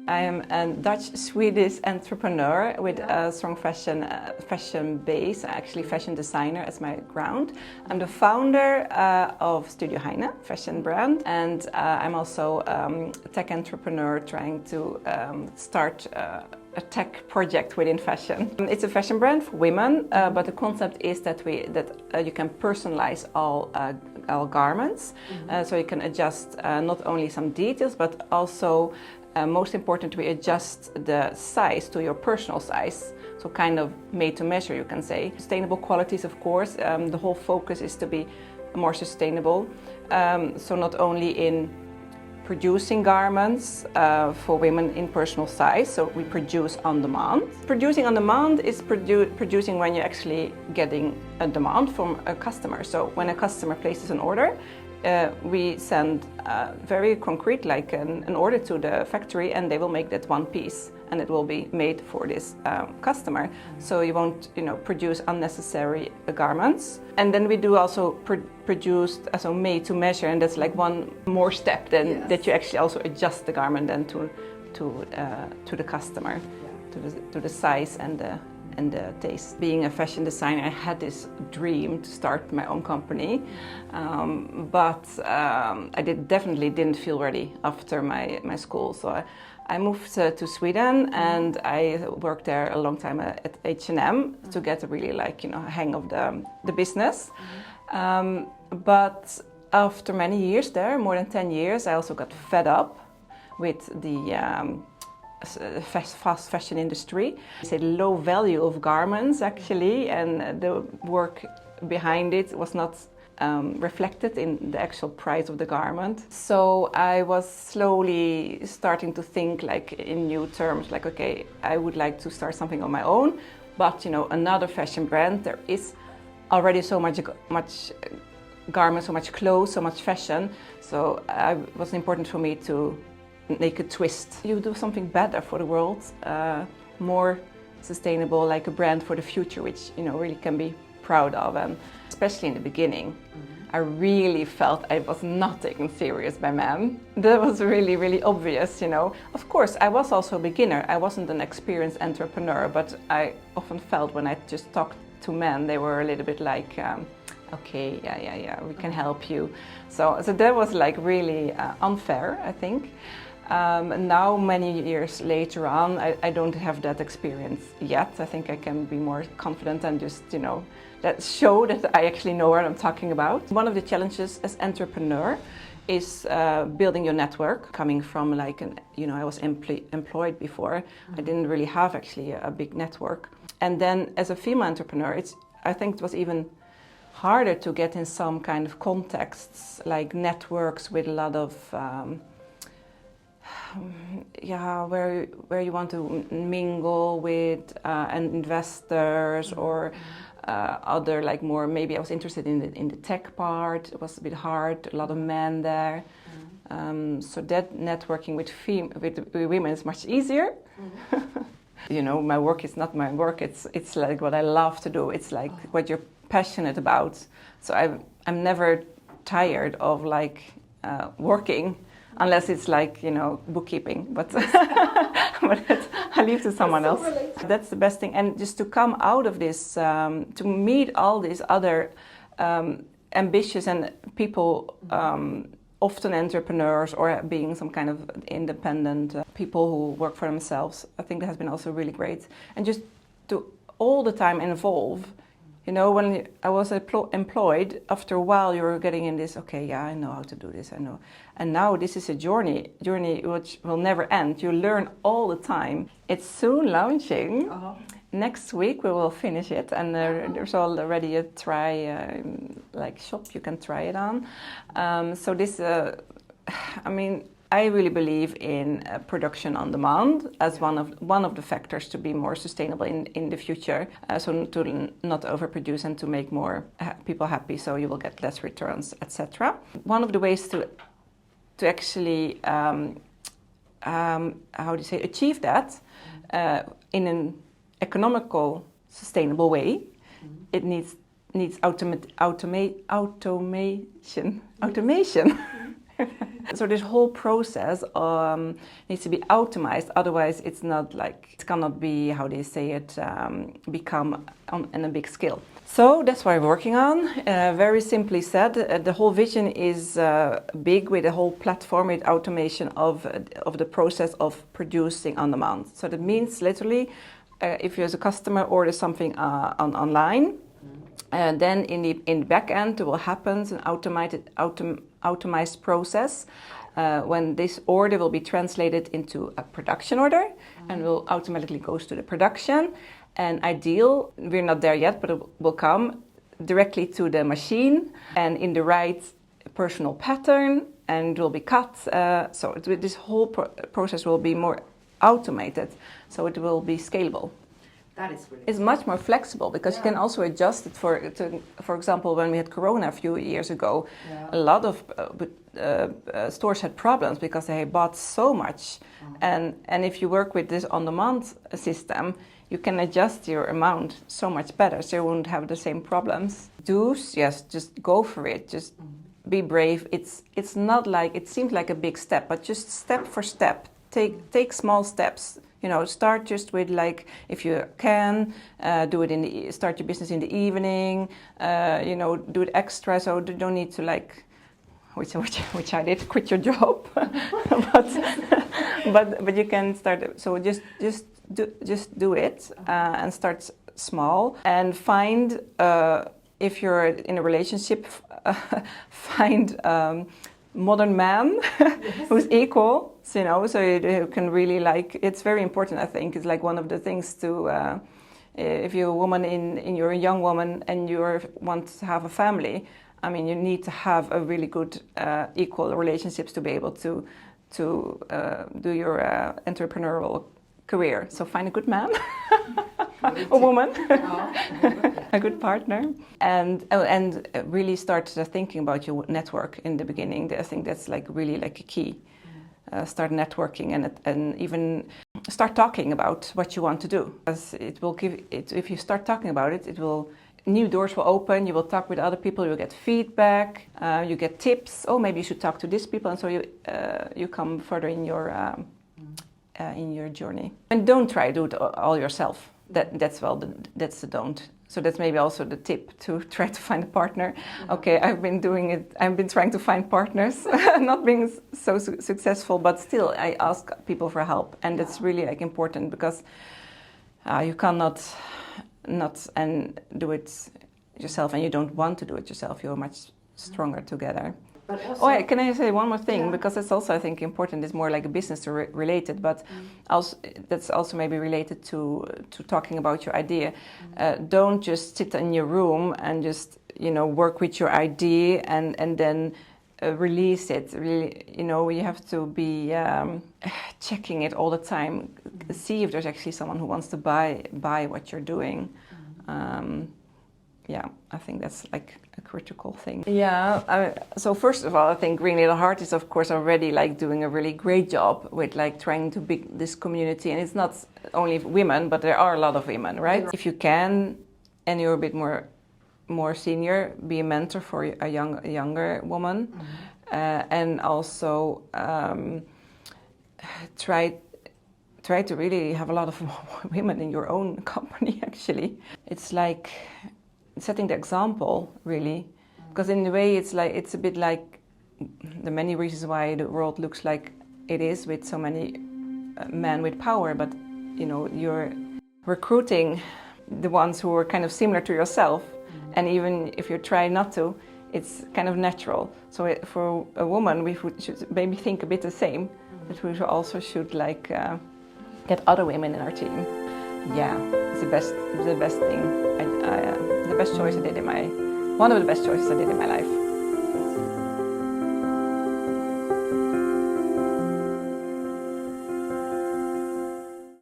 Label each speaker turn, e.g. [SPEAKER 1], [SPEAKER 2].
[SPEAKER 1] I am a Dutch-Swedish entrepreneur with a strong fashion base, actually fashion designer as my ground. I'm the founder of Studio Heijne, fashion brand, and I'm also a tech entrepreneur trying to start a tech project within fashion. It's a fashion brand for women, but the concept is that you can personalize all garments, so you can adjust not only some details, but also most important, we adjust the size to your personal size, so kind of made to measure, you can say. Sustainable qualities, of course. The whole focus is to be more sustainable, so not only in producing garments for women in personal size, so we produce on demand. Producing on demand is producing when you're actually getting a demand from a customer. So when a customer places an order, we send very concrete, like an order to the factory, and they will make that one piece, and it will be made for this customer. So you won't, produce unnecessary garments. And then we do also produce, so made to measure, and that's like one more step then that you actually also adjust the garment then to the customer, to the size and the taste. Being a fashion designer, I had this dream to start my own company, but I definitely didn't feel ready after my school. So I moved to Sweden, and I worked there a long time at H&M to get a really hang of the business. But after many years there, more than 10 years, I also got fed up with the fast fashion industry. It's a low value of garments actually, and the work behind it was not reflected in the actual price of the garment. So I was slowly starting to think in new terms, okay, I would like to start something on my own, but another fashion brand. There is already so much garments, so much clothes, so much fashion. So it was important for me to make a twist. You do something better for the world, more sustainable, like a brand for the future, which really can be proud of. And especially in the beginning, I really felt I was not taken serious by men. That was really, really obvious, Of course, I was also a beginner. I wasn't an experienced entrepreneur, but I often felt when I just talked to men, they were a little bit like, okay, yeah, we can help you. So that was really unfair, I think. Now, many years later on, I don't have that experience yet. I think I can be more confident and just, show that I actually know what I'm talking about. One of the challenges as entrepreneur is building your network. Coming from I was employed before. I didn't really have actually a big network. And then as a female entrepreneur, I think it was even harder to get in some kind of contexts, like networks with a lot of where you want to mingle with investors or other more. Maybe I was interested in the tech part. It was a bit hard. A lot of men there. So that networking with women is much easier. My work is not my work. It's like what I love to do. It's like what you're passionate about. So I'm never tired of working. Unless it's bookkeeping, but I leave to someone else. That's the best thing. And just to come out of this, to meet all these other ambitious and people, often entrepreneurs or being some kind of independent people who work for themselves, I think that has been also really great. And just to all the time involve. When I was employed, after a while you were getting in this, okay, yeah, I know how to do this, I know. And now this is a journey which will never end. You learn all the time. It's soon launching. Next week we will finish it, and there's already a shop you can try it on. So this, I really believe in production on demand as one of the factors to be more sustainable in the future. So to not overproduce and to make more people happy, so you will get less returns, etc. One of the ways to actually achieve that in an economical, sustainable way, it needs automation. So this whole process needs to be optimized, otherwise it's not like, it cannot be, how do you say it, become on a big scale. So that's what we're working on. Very simply said, the whole vision is big, with a whole platform with automation of the process of producing on demand. So that means literally, if you as a customer order something online, then in the back end, there will happen an automized process when this order will be translated into a production order and will automatically goes to the production. And ideal, we're not there yet, but it will come directly to the machine and in the right personal pattern, and it will be cut. So this whole process will be more automated, so it will be scalable.
[SPEAKER 2] That is really
[SPEAKER 1] It's much more flexible because you can also adjust it for example, when we had Corona a few years ago, a lot of stores had problems because they bought so much. And if you work with this on-demand system, you can adjust your amount so much better, so you won't have the same problems. Yes, just go for it. Just be brave. It's not like, it seems like a big step, but just step for step. Take small steps. You know, start just with, like, if you can, do it start your business in the evening. You know, do it extra, so you don't need to, like, which I did, quit your job. but you can start. So just do it and start small, and find, if you're in a relationship, find modern man who's equal, so, you know, so you can really, like, it's very important, I think. It's like one of the things to, if you're a woman you're a young woman and you want to have a family, I mean, you need to have a really good equal relationships to be able to do your entrepreneurial career. So find a good man, a woman, a good partner, and really start thinking about your network in the beginning. I think that's like really like a key. Start networking and even start talking about what you want to do. Because it will give it. If you start talking about it, it will. New doors will open. You will talk with other people. You will get feedback. You get tips. Oh, maybe you should talk to these people, and so you come further in your journey. And don't try to do it all yourself. That's the don't. So that's maybe also the tip, to try to find a partner. Okay, I've been doing it. I've been trying to find partners, not being so successful, but still I ask people for help, and that's really like important, because you cannot and do it yourself, and you don't want to do it yourself. You're much stronger together.
[SPEAKER 2] But also,
[SPEAKER 1] can I say one more thing? Because it's also, I think, important. It's more like a business related, but also that's also maybe related to talking about your idea. Don't just sit in your room and just, you know, work with your idea and then release it. Really, you know, you have to be checking it all the time. See if there's actually someone who wants to buy what you're doing. Yeah, I think that's like a critical thing. Yeah, so first of all, I think Green Little Heart is, of course, already like doing a really great job with like trying to build this community. And it's not only women, but there are a lot of women, right? If you can, and you're a bit more senior, be a mentor for a younger woman, and also try to really have a lot of women in your own company. Actually, it's like setting the example, really, because in a way it's a bit like the many reasons why the world looks like it is, with so many men with power. But you know, you're recruiting the ones who are kind of similar to yourself, and even if you try not to, it's kind of natural. So for a woman, we should maybe think a bit the same, that we also should like get other women in our team. Yeah, it's the best thing. The best choice I did one of the best choices I did in my life.